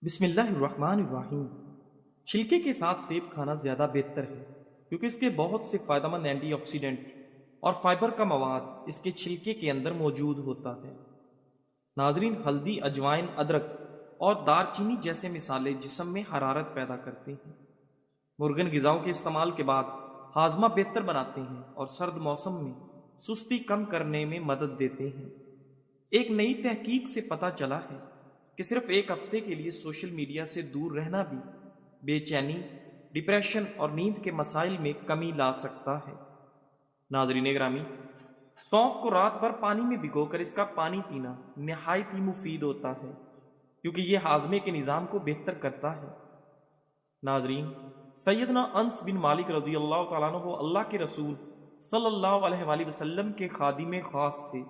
بسم اللہ الرحمن الرحیم۔ چھلکے کے ساتھ سیب کھانا زیادہ بہتر ہے کیونکہ اس کے بہت سے فائدہ مند اینٹی آکسیڈنٹ اور فائبر کا مواد اس کے چھلکے کے اندر موجود ہوتا ہے۔ ناظرین، ہلدی، اجوائن، ادرک اور دار چینی جیسے مسالے جسم میں حرارت پیدا کرتے ہیں۔ مرغن غذاؤں کے استعمال کے بعد ہاضمہ بہتر بناتے ہیں اور سرد موسم میں سستی کم کرنے میں مدد دیتے ہیں۔ ایک نئی تحقیق سے پتہ چلا ہے کہ صرف ایک ہفتے کے لیے سوشل میڈیا سے دور رہنا بھی بے چینی، ڈپریشن اور نیند کے مسائل میں کمی لا سکتا ہے۔ ناظرین گرامی، سونف کو رات بھر پانی میں بھگو کر اس کا پانی پینا نہایت ہی مفید ہوتا ہے کیونکہ یہ ہاضمے کے نظام کو بہتر کرتا ہے۔ ناظرین، سیدنا انس بن مالک رضی اللہ تعالیٰ عنہ اللہ کے رسول صلی اللہ علیہ وآلہ وسلم کے خادم خاص تھے۔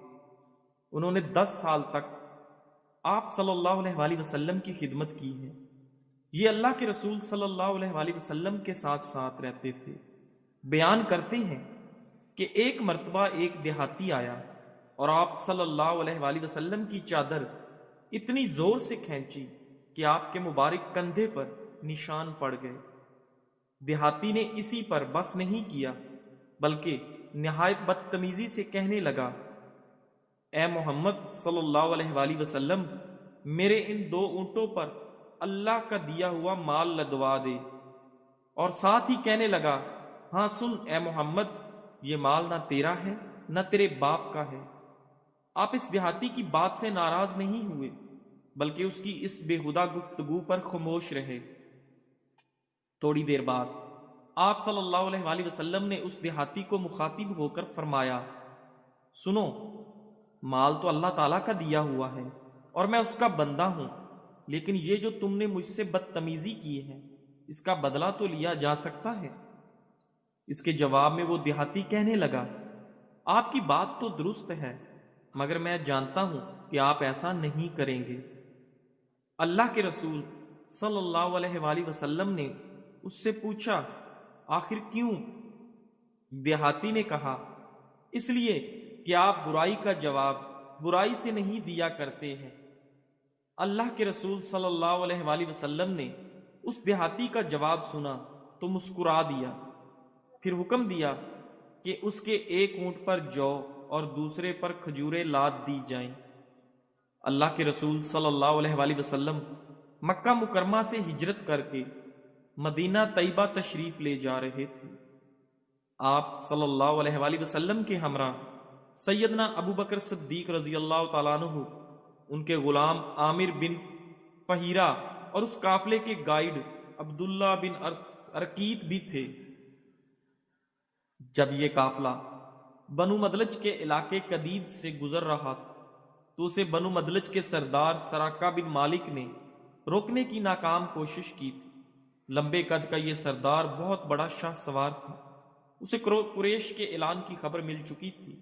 انہوں نے 10 سال تک آپ صلی اللہ علیہ وآلہ وسلم کی خدمت کی ہے۔ یہ اللہ کے رسول صلی اللہ علیہ وآلہ وسلم کے ساتھ ساتھ رہتے تھے۔ بیان کرتے ہیں کہ ایک مرتبہ ایک دیہاتی آیا اور آپ صلی اللہ علیہ وآلہ وسلم کی چادر اتنی زور سے کھینچی کہ آپ کے مبارک کندھے پر نشان پڑ گئے۔ دیہاتی نے اسی پر بس نہیں کیا بلکہ نہایت بدتمیزی سے کہنے لگا، اے محمد صلی اللہ علیہ وآلہ وسلم، میرے ان 2 اونٹوں پر اللہ کا دیا ہوا مال لدوا دے۔ اور ساتھ ہی کہنے لگا، ہاں سن اے محمد، یہ مال نہ تیرا ہے نہ تیرے باپ کا ہے۔ آپ اس دیہاتی کی بات سے ناراض نہیں ہوئے بلکہ اس کی اس بےہودہ گفتگو پر خاموش رہے۔ تھوڑی دیر بعد آپ صلی اللہ علیہ وآلہ وسلم نے اس دیہاتی کو مخاطب ہو کر فرمایا، سنو، مال تو اللہ تعالیٰ کا دیا ہوا ہے اور میں اس کا بندہ ہوں، لیکن یہ جو تم نے مجھ سے بدتمیزی کی ہے اس کا بدلہ تو لیا جا سکتا ہے۔ اس کے جواب میں وہ دیہاتی کہنے لگا، آپ کی بات تو درست ہے مگر میں جانتا ہوں کہ آپ ایسا نہیں کریں گے۔ اللہ کے رسول صلی اللہ علیہ وآلہ وسلم نے اس سے پوچھا، آخر کیوں؟ دیہاتی نے کہا، اس لیے کہ آپ برائی کا جواب برائی سے نہیں دیا کرتے ہیں۔ اللہ کے رسول صلی اللہ علیہ وآلہ وسلم نے اس دیہاتی کا جواب سنا تو مسکرا دیا، پھر حکم دیا کہ اس کے ایک اونٹ پر جو اور دوسرے پر کھجوریں لاد دی جائیں۔ اللہ کے رسول صلی اللہ علیہ وآلہ وسلم مکہ مکرمہ سے ہجرت کر کے مدینہ طیبہ تشریف لے جا رہے تھے۔ آپ صلی اللہ علیہ وآلہ وسلم کے ہمراہ سیدنا ابو بکر صدیق رضی اللہ تعالیٰ عنہ، ان کے غلام عامر بن فہیرہ اور اس قافلے کے گائیڈ عبداللہ بن ارقیت بھی تھے۔ جب یہ قافلہ بنو مدلج کے علاقے قدید سے گزر رہا تھا تو اسے بنو مدلج کے سردار سراقہ بن مالک نے روکنے کی ناکام کوشش کی تھی۔ لمبے قد کا یہ سردار بہت بڑا شاہ سوار تھا۔ اسے قریش کے اعلان کی خبر مل چکی تھی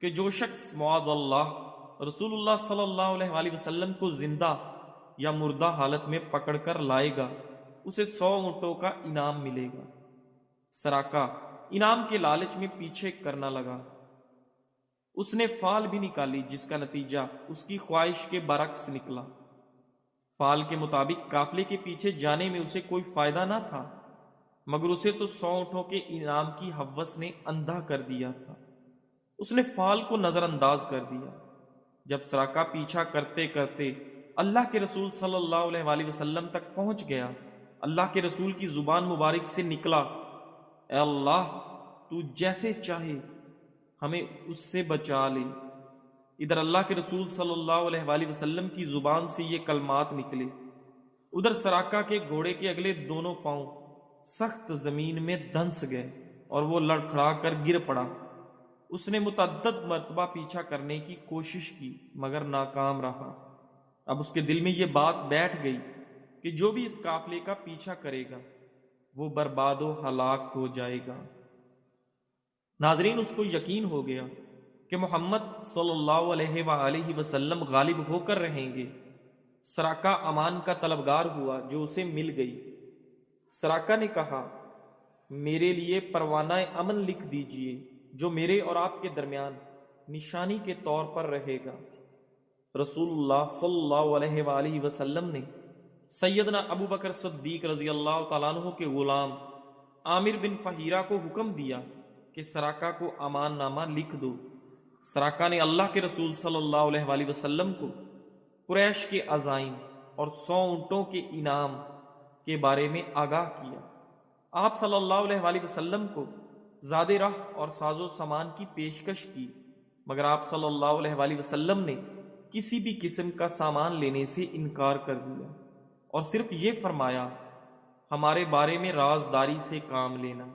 کہ جو شخص معاذ اللہ رسول اللہ صلی اللہ علیہ وآلہ وسلم کو زندہ یا مردہ حالت میں پکڑ کر لائے گا اسے 100 اونٹوں کا انعام ملے گا۔ سراقہ انعام کے لالچ میں پیچھے کرنا لگا۔ اس نے فال بھی نکالی جس کا نتیجہ اس کی خواہش کے برعکس نکلا۔ فال کے مطابق قافلے کے پیچھے جانے میں اسے کوئی فائدہ نہ تھا مگر اسے تو 100 اونٹوں کے انعام کی ہوس نے اندھا کر دیا تھا۔ اس نے فال کو نظر انداز کر دیا۔ جب سراقہ پیچھا کرتے کرتے اللہ کے رسول صلی اللہ علیہ وآلہ وسلم تک پہنچ گیا، اللہ کے رسول کی زبان مبارک سے نکلا، اے اللہ، تو جیسے چاہے ہمیں اس سے بچا لے۔ ادھر اللہ کے رسول صلی اللہ علیہ وآلہ وسلم کی زبان سے یہ کلمات نکلے، ادھر سراقہ کے گھوڑے کے اگلے دونوں پاؤں سخت زمین میں دھنس گئے اور وہ لڑکھڑا کر گر پڑا۔ اس نے متعدد مرتبہ پیچھا کرنے کی کوشش کی مگر ناکام رہا۔ اب اس کے دل میں یہ بات بیٹھ گئی کہ جو بھی اس قافلے کا پیچھا کرے گا وہ برباد و ہلاک ہو جائے گا۔ ناظرین، اس کو یقین ہو گیا کہ محمد صلی اللہ علیہ وآلہ وسلم غالب ہو کر رہیں گے۔ سراقہ امان کا طلبگار ہوا جو اسے مل گئی۔ سراقہ نے کہا، میرے لیے پروانہ امن لکھ دیجئے جو میرے اور آپ کے درمیان نشانی کے طور پر رہے گا۔ رسول اللہ صلی اللہ علیہ وآلہ وسلم نے سیدنا ابو بکر صدیق رضی اللہ تعالیٰ عنہ کے غلام عامر بن فہیرہ کو حکم دیا کہ سراقہ کو امان نامہ لکھ دو۔ سراقہ نے اللہ کے رسول صلی اللہ علیہ وآلہ وسلم کو قریش کے عزائم اور 100 اونٹوں کے انعام کے بارے میں آگاہ کیا۔ آپ صلی اللہ علیہ وآلہ وسلم کو زاد راہ اور ساز و سامان کی پیشکش کی، مگر آپ صلی اللہ علیہ وآلہ وسلم نے کسی بھی قسم کا سامان لینے سے انکار کر دیا اور صرف یہ فرمایا، ہمارے بارے میں رازداری سے کام لینا۔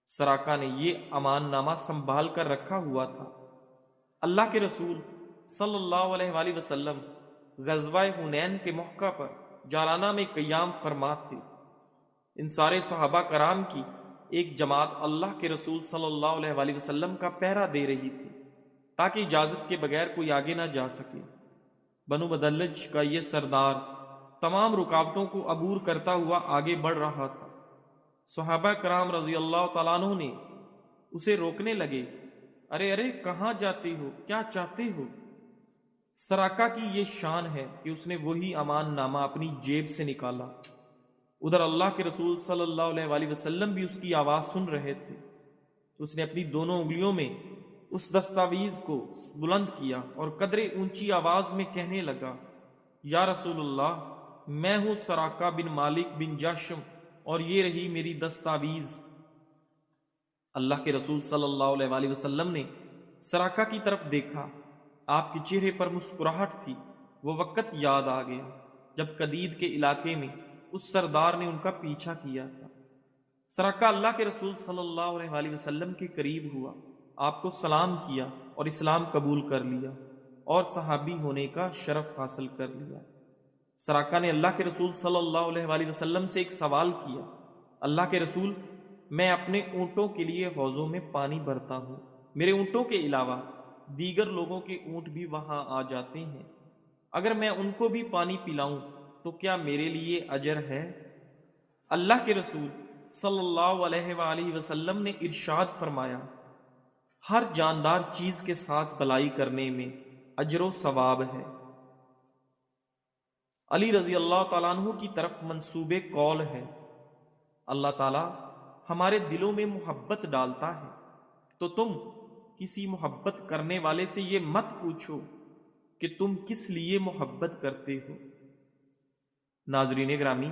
سراقہ نے یہ امان نامہ سنبھال کر رکھا ہوا تھا۔ اللہ کے رسول صلی اللہ علیہ وآلہ وسلم غزوہ حنین کے موقع پر جارانہ میں قیام فرما تھے۔ ان سارے صحابہ کرام کی ایک جماعت اللہ کے رسول صلی اللہ علیہ وآلہ وسلم کا پہرا دے رہی تھی تاکہ اجازت کے بغیر کوئی آگے نہ جا سکے۔ بنو مدلج کا یہ سردار تمام رکاوٹوں کو عبور کرتا ہوا آگے بڑھ رہا تھا۔ صحابہ کرام رضی اللہ تعالیٰ عنہ نے اسے روکنے لگے، ارے ارے کہاں جاتے ہو، کیا چاہتے ہو؟ سراقہ کی یہ شان ہے کہ اس نے وہی امان نامہ اپنی جیب سے نکالا۔ ادھر اللہ کے رسول صلی اللہ علیہ وآلہ وسلم بھی اس کی آواز سن رہے تھے تو اس نے اپنی دونوں انگلیوں میں اس دستاویز کو بلند کیا اور قدرے اونچی آواز میں کہنے لگا، یا رسول اللہ، میں ہوں سراقہ بن مالک بن جاشم اور یہ رہی میری دستاویز۔ اللہ کے رسول صلی اللہ علیہ وآلہ وسلم نے سراقہ کی طرف دیکھا، آپ کے چہرے پر مسکراہٹ تھی۔ وہ وقت یاد آ گیا جب قدید کے علاقے میں اس سردار نے ان کا پیچھا کیا تھا۔ سراقہ اللہ کے رسول صلی اللہ علیہ وآلہ وسلم کے قریب ہوا، آپ کو سلام کیا اور اسلام قبول کر لیا اور صحابی ہونے کا شرف حاصل کر لیا۔ سراقہ نے اللہ کے رسول صلی اللہ علیہ وآلہ وسلم سے ایک سوال کیا، اللہ کے رسول، میں اپنے اونٹوں کے لیے حوضوں میں پانی بھرتا ہوں، میرے اونٹوں کے علاوہ دیگر لوگوں کے اونٹ بھی وہاں آ جاتے ہیں، اگر میں ان کو بھی پانی پلاؤں تو کیا میرے لیے اجر ہے؟ اللہ کے رسول صلی اللہ علیہ وآلہ وسلم نے ارشاد فرمایا، ہر جاندار چیز کے ساتھ بلائی کرنے میں اجر و ثواب ہے۔ علی رضی اللہ تعالیٰ عنہ کی طرف منسوب قول ہے، اللہ تعالیٰ ہمارے دلوں میں محبت ڈالتا ہے تو تم کسی محبت کرنے والے سے یہ مت پوچھو کہ تم کس لیے محبت کرتے ہو۔ ناظرین گرامی،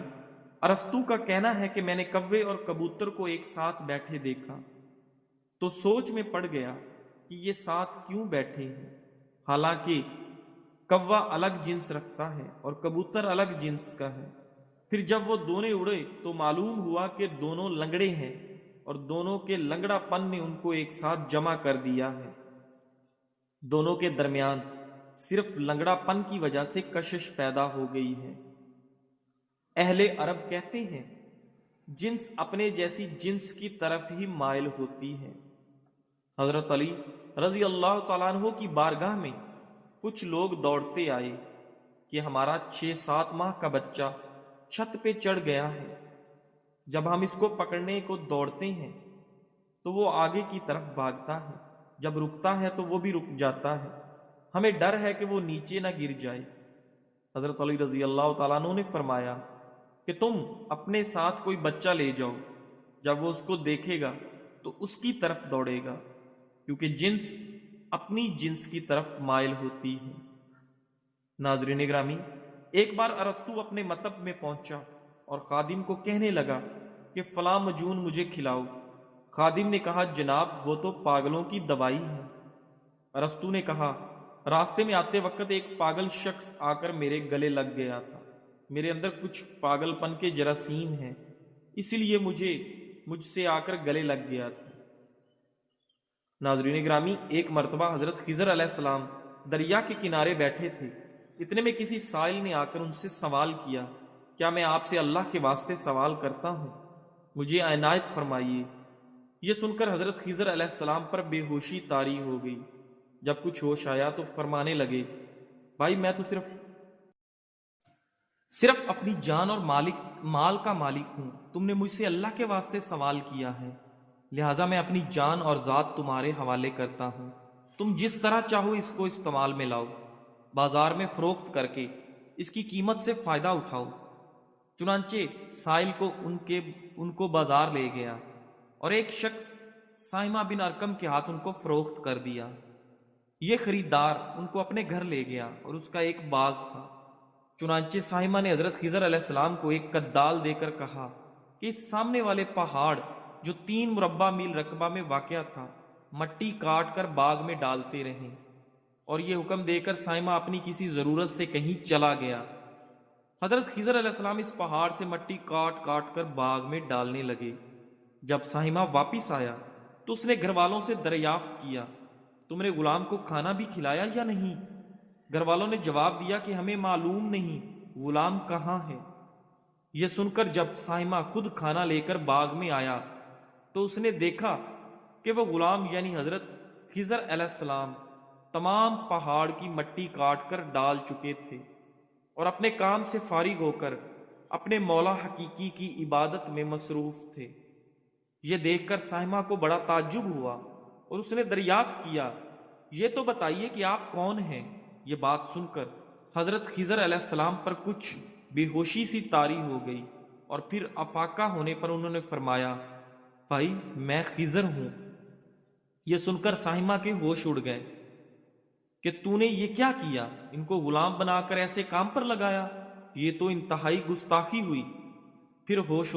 ارسطو کا کہنا ہے کہ میں نے کوے اور کبوتر کو ایک ساتھ بیٹھے دیکھا تو سوچ میں پڑ گیا کہ یہ ساتھ کیوں بیٹھے ہیں، حالانکہ کوا الگ جنس رکھتا ہے اور کبوتر الگ جنس کا ہے۔ پھر جب وہ دونوں اڑے تو معلوم ہوا کہ دونوں لنگڑے ہیں اور دونوں کے لنگڑا پن نے ان کو ایک ساتھ جمع کر دیا ہے۔ دونوں کے درمیان صرف لنگڑا پن کی وجہ سے کشش پیدا ہو گئی ہے۔ اہل عرب کہتے ہیں، جنس اپنے جیسی جنس کی طرف ہی مائل ہوتی ہے۔ حضرت علی رضی اللہ تعالیٰ عنہ کی بارگاہ میں کچھ لوگ دوڑتے آئے کہ ہمارا 6-7 ماہ کا بچہ چھت پہ چڑھ گیا ہے، جب ہم اس کو پکڑنے کو دوڑتے ہیں تو وہ آگے کی طرف بھاگتا ہے، جب رکتا ہے تو وہ بھی رک جاتا ہے، ہمیں ڈر ہے کہ وہ نیچے نہ گر جائے۔ حضرت علی رضی اللہ تعالیٰ عنہ نے فرمایا کہ تم اپنے ساتھ کوئی بچہ لے جاؤ، جب وہ اس کو دیکھے گا تو اس کی طرف دوڑے گا، کیونکہ جنس اپنی جنس کی طرف مائل ہوتی ہے۔ ناظرین گرامی، ایک بار ارسطو اپنے مطب میں پہنچا اور خادم کو کہنے لگا کہ فلاں مجون مجھے کھلاؤ۔ خادم نے کہا، جناب وہ تو پاگلوں کی دوائی ہے۔ ارسطو نے کہا، راستے میں آتے وقت ایک پاگل شخص آ کر میرے گلے لگ گیا تھا، میرے اندر کچھ پاگل پن کے جراثیم ہیں، اس لیے مجھ سے آ کر گلے لگ گیا تھا۔ ناظرین گرامی، ایک مرتبہ حضرت خضر علیہ السلام دریا کے کنارے بیٹھے تھے، اتنے میں کسی سائل نے آ کر ان سے سوال کیا، کیا میں آپ سے اللہ کے واسطے سوال کرتا ہوں، مجھے عنایت فرمائیے۔ یہ سن کر حضرت خضر علیہ السلام پر بے ہوشی طاری ہو گئی۔ جب کچھ ہوش آیا تو فرمانے لگے، بھائی میں تو صرف اپنی جان اور مال کا مالک ہوں، تم نے مجھ سے اللہ کے واسطے سوال کیا ہے، لہٰذا میں اپنی جان اور ذات تمہارے حوالے کرتا ہوں، تم جس طرح چاہو اس کو استعمال میں لاؤ، بازار میں فروخت کر کے اس کی قیمت سے فائدہ اٹھاؤ۔ چنانچہ سائل کو ان کو بازار لے گیا اور ایک شخص سائمہ بن ارکم کے ہاتھ ان کو فروخت کر دیا۔ یہ خریدار ان کو اپنے گھر لے گیا اور اس کا ایک باغ تھا۔ چنانچہ سائمہ نے حضرت خضر علیہ السلام کو ایک کدال دے کر کہا کہ اس سامنے والے پہاڑ جو 3 مربع میل رقبہ میں واقع تھا مٹی کاٹ کر باغ میں ڈالتے رہیں، اور یہ حکم دے کر سائمہ اپنی کسی ضرورت سے کہیں چلا گیا۔ حضرت خضر علیہ السلام اس پہاڑ سے مٹی کاٹ کاٹ کر باغ میں ڈالنے لگے۔ جب سائمہ واپس آیا تو اس نے گھر والوں سے دریافت کیا، تم نے غلام کو کھانا بھی کھلایا یا نہیں؟ گھر والوں نے جواب دیا کہ ہمیں معلوم نہیں غلام کہاں ہے۔ یہ سن کر جب سائمہ خود کھانا لے کر باغ میں آیا تو اس نے دیکھا کہ وہ غلام یعنی حضرت خضر علیہ السلام تمام پہاڑ کی مٹی کاٹ کر ڈال چکے تھے اور اپنے کام سے فارغ ہو کر اپنے مولا حقیقی کی عبادت میں مصروف تھے۔ یہ دیکھ کر سائمہ کو بڑا تعجب ہوا اور اس نے دریافت کیا، یہ تو بتائیے کہ آپ کون ہیں؟ یہ بات سن کر حضرت خضر علیہ السلام پر کچھ بے ہوشی سی طاری ہو گئی، اور پھر افاقہ ہونے پر انہوں نے فرمایا، بھائی میں خضر ہوں۔ یہ سن کر سائمہ کے ہوش اڑ گئے کہ تو نے یہ کیا کیا؟ ان کو غلام بنا کر ایسے کام پر لگایا، یہ تو انتہائی گستاخی ہوئی۔ پھر ہوش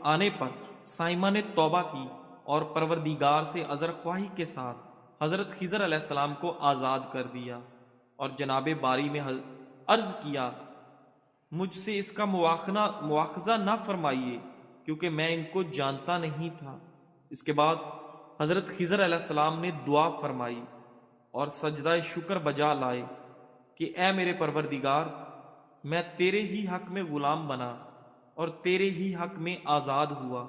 آنے پر سائمہ نے توبہ کی اور پروردگار سے عذر خواہی کے ساتھ حضرت خضر علیہ السلام کو آزاد کر دیا اور جناب باری میں عرض کیا، مجھ سے اس کا مواخذہ نہ فرمائیے کیونکہ میں ان کو جانتا نہیں تھا۔ اس کے بعد حضرت خضر علیہ السلام نے دعا فرمائی اور سجدہ شکر بجا لائے کہ اے میرے پروردگار، میں تیرے ہی حق میں غلام بنا اور تیرے ہی حق میں آزاد ہوا،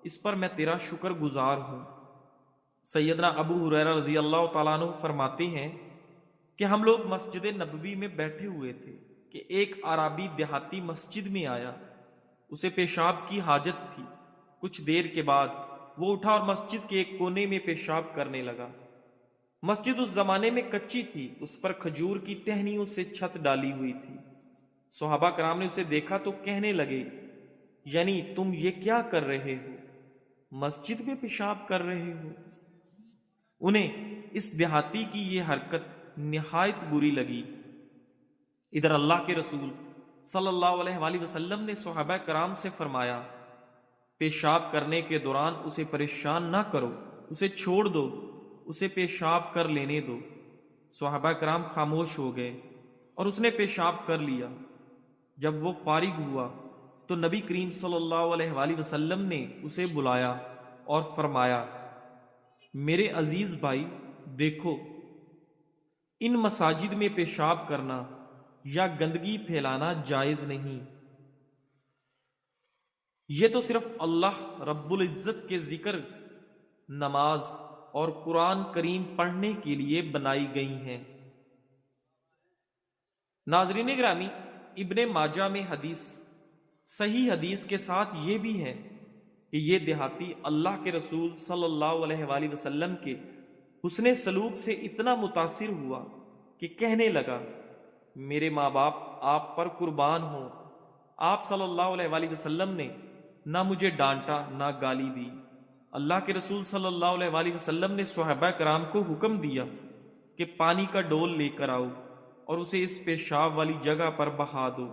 اس پر میں تیرا شکر گزار ہوں۔ سیدنا ابو ہریرہ رضی اللہ تعالیٰ عنہ فرماتے ہیں کہ ہم لوگ مسجد نبوی میں بیٹھے ہوئے تھے کہ ایک اعرابی دیہاتی مسجد میں آیا۔ اسے پیشاب کی حاجت تھی۔ کچھ دیر کے بعد وہ اٹھا اور مسجد کے ایک کونے میں پیشاب کرنے لگا۔ مسجد اس زمانے میں کچی تھی، اس پر کھجور کی ٹہنیوں سے چھت ڈالی ہوئی تھی۔ صحابہ کرام نے اسے دیکھا تو کہنے لگے، یعنی تم یہ کیا کر رہے ہو؟ مسجد میں پیشاب کر رہے ہو؟ انہیں اس دیہاتی کی یہ حرکت نہایت بری لگی۔ ادھر اللہ کے رسول صلی اللہ علیہ وآلہ وسلم نے صحابہ کرام سے فرمایا، پیشاب کرنے کے دوران اسے پریشان نہ کرو، اسے چھوڑ دو، اسے پیشاب کر لینے دو۔ صحابہ کرام خاموش ہو گئے اور اس نے پیشاب کر لیا۔ جب وہ فارغ ہوا تو نبی کریم صلی اللہ علیہ وآلہ وسلم نے اسے بلایا اور فرمایا، میرے عزیز بھائی دیکھو، ان مساجد میں پیشاب کرنا یا گندگی پھیلانا جائز نہیں، یہ تو صرف اللہ رب العزت کے ذکر، نماز اور قرآن کریم پڑھنے کے لیے بنائی گئی ہیں۔ ناظرین گرامی، ابن ماجہ میں صحیح حدیث کے ساتھ یہ بھی ہے کہ یہ دیہاتی اللہ کے رسول صلی اللہ علیہ وآلہ وسلم کے حسن سلوک سے اتنا متاثر ہوا کہ کہنے لگا، میرے ماں باپ آپ پر قربان ہوں، آپ صلی اللہ علیہ وآلہ وسلم نے نہ مجھے ڈانٹا نہ گالی دی۔ اللہ کے رسول صلی اللہ علیہ وآلہ وسلم نے صحابہ کرام کو حکم دیا کہ پانی کا ڈول لے کر آؤ اور اسے اس پیشاب والی جگہ پر بہا دو۔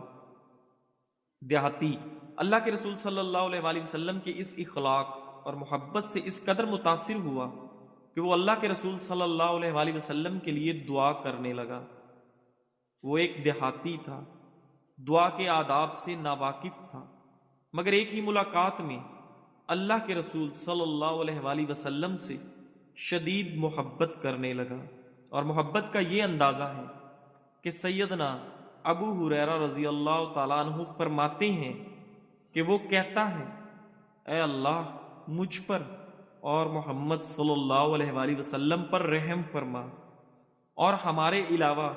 دیہاتی اللہ کے رسول صلی اللہ علیہ وآلہ وسلم کے اس اخلاق اور محبت سے اس قدر متاثر ہوا کہ وہ اللہ کے رسول صلی اللہ علیہ وآلہ وسلم کے لیے دعا کرنے لگا۔ وہ ایک دیہاتی تھا، دعا کے آداب سے ناواقف تھا، مگر ایک ہی ملاقات میں اللہ کے رسول صلی اللہ علیہ وآلہ وسلم سے شدید محبت کرنے لگا۔ اور محبت کا یہ اندازہ ہے کہ سیدنا ابو ہریرہ رضی اللہ تعالیٰ عنہ فرماتے ہیں کہ وہ کہتا ہے، اے اللہ مجھ پر اور محمد صلی اللہ علیہ وآلہ وسلم پر رحم فرما اور ہمارے علاوہ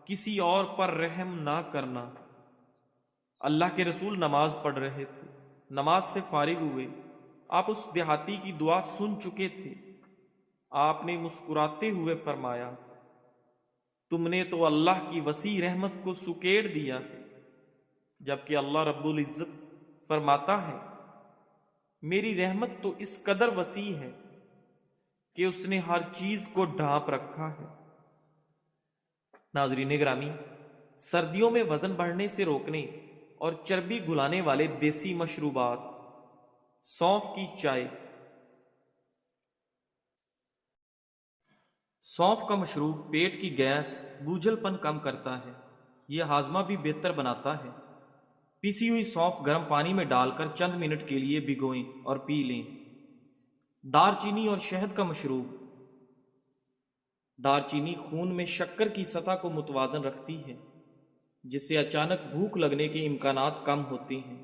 کسی اور پر رحم نہ کرنا۔ اللہ کے رسول نماز پڑھ رہے تھے، نماز سے فارغ ہوئے، آپ اس دیہاتی کی دعا سن چکے تھے۔ آپ نے مسکراتے ہوئے فرمایا، تم نے تو اللہ کی وسیع رحمت کو سکیڑ دیا جبکہ اللہ رب العزت فرماتا ہے میری رحمت تو اس قدر وسیع ہے کہ اس نے ہر چیز کو ڈھانپ رکھا ہے۔ ناظرین گرامی، سردیوں میں وزن بڑھنے سے روکنے اور چربی گلانے والے دیسی مشروبات، سونف کی چائے۔ سونف کا مشروب پیٹ کی گیس، بوجھل پن کم کرتا ہے، یہ ہاضمہ بھی بہتر بناتا ہے۔ پیسی ہوئی سونف گرم پانی میں ڈال کر چند منٹ کے لیے بھگوئیں اور پی لیں۔ دار چینی اور شہد کا مشروب۔ دار چینی خون میں شکر کی سطح کو متوازن رکھتی ہے، جس سے اچانک بھوک لگنے کے امکانات کم ہوتے ہیں۔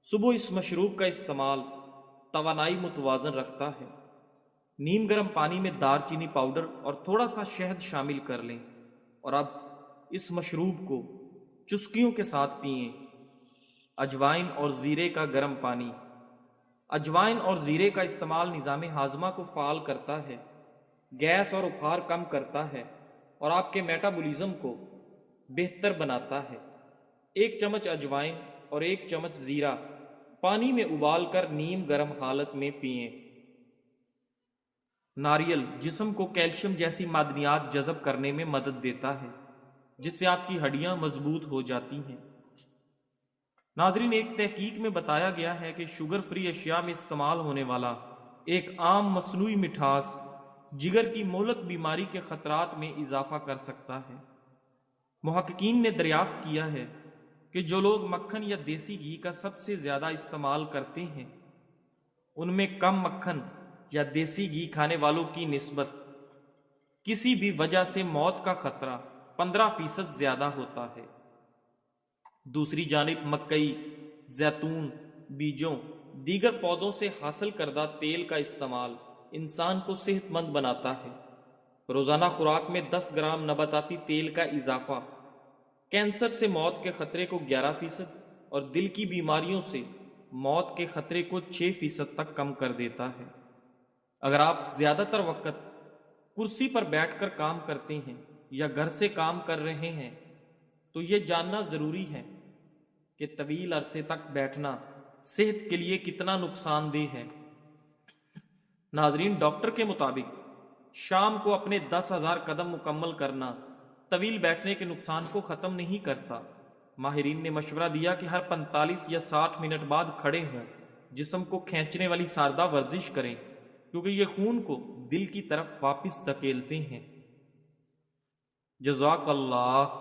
صبح اس مشروب کا استعمال توانائی متوازن رکھتا ہے۔ نیم گرم پانی میں دار چینی پاؤڈر اور تھوڑا سا شہد شامل کر لیں اور اب اس مشروب کو چسکیوں کے ساتھ پئیں۔ اجوائن اور زیرے کا گرم پانی۔ اجوائن اور زیرے کا استعمال نظام ہاضمہ کو فعال کرتا ہے، گیس اور اپھار کم کرتا ہے اور آپ کے میٹابولزم کو بہتر بناتا ہے۔ 1 چمچ اجوائن اور 1 چمچ زیرہ پانی میں ابال کر نیم گرم حالت میں پئیں۔ ناریل جسم کو کیلشیم جیسی معدنیات جذب کرنے میں مدد دیتا ہے، جس سے آپ کی ہڈیاں مضبوط ہو جاتی ہیں۔ ناظرین، ایک تحقیق میں بتایا گیا ہے کہ شوگر فری اشیاء میں استعمال ہونے والا ایک عام مصنوعی مٹھاس جگر کی مہلک بیماری کے خطرات میں اضافہ کر سکتا ہے۔ محققین نے دریافت کیا ہے کہ جو لوگ مکھن یا دیسی گھی کا سب سے زیادہ استعمال کرتے ہیں، ان میں کم مکھن یا دیسی گھی کھانے والوں کی نسبت کسی بھی وجہ سے موت کا خطرہ 15% زیادہ ہوتا ہے۔ دوسری جانب مکئی، زیتون، بیجوں، دیگر پودوں سے حاصل کردہ تیل کا استعمال انسان کو صحت مند بناتا ہے۔ روزانہ خوراک میں 10 گرام نباتاتی تیل کا اضافہ کینسر سے موت کے خطرے کو 11% اور دل کی بیماریوں سے موت کے خطرے کو 6% تک کم کر دیتا ہے۔ اگر آپ زیادہ تر وقت کرسی پر بیٹھ کر کام کرتے ہیں یا گھر سے کام کر رہے ہیں تو یہ جاننا ضروری ہے کہ طویل عرصے تک بیٹھنا صحت کے لیے کتنا نقصان دہ ہے۔ ناظرین، ڈاکٹر کے مطابق شام کو اپنے 10,000 قدم مکمل کرنا طویل بیٹھنے کے نقصان کو ختم نہیں کرتا۔ ماہرین نے مشورہ دیا کہ ہر 45 یا 60 منٹ بعد کھڑے ہوں، جسم کو کھینچنے والی سادہ ورزش کریں، کیونکہ یہ خون کو دل کی طرف واپس دھکیلتے ہیں۔ جزاک اللہ۔